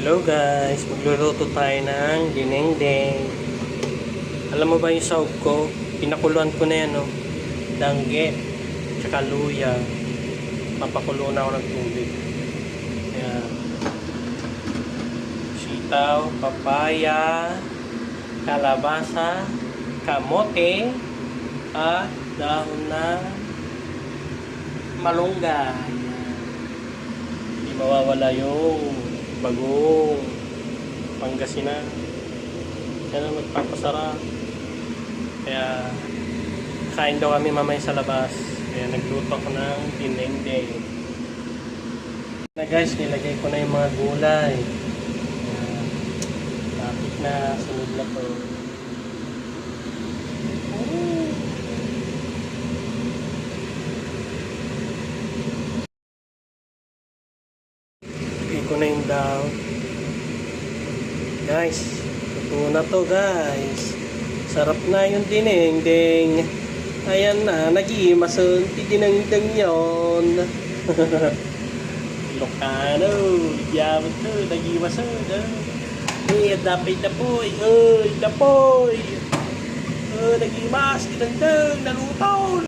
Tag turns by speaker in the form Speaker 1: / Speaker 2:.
Speaker 1: Hello guys, magluluto tayo ng dinengdeng. Alam mo ba yung sahog ko? Pinakuluan ko na yan, no? Dangge, tsaka luya. Papakulo na ako ng tubig. Ayan. Sitaw, papaya, kalabasa, kamote, at dahon na malunggay. Hindi mawawala yung bagong Pangasinan. Yan ang magpapasarap. Kaya kain daw kami mamaya sa labas. Kaya nagluto ko ng dinengdeng. Na guys, nilagay ko na yung mga gulay. Tapos na, sunod na to. Lagay ko na yung daw. Guys, luto na to guys. Sarap na yung dinengdeng. Ayan na, nag-iimason. Dinengdeng yun. Ilocano. Yaman to, nag-iimason. Dapat na po. Dapoy. Nag-iimas, dinengdeng, naluto.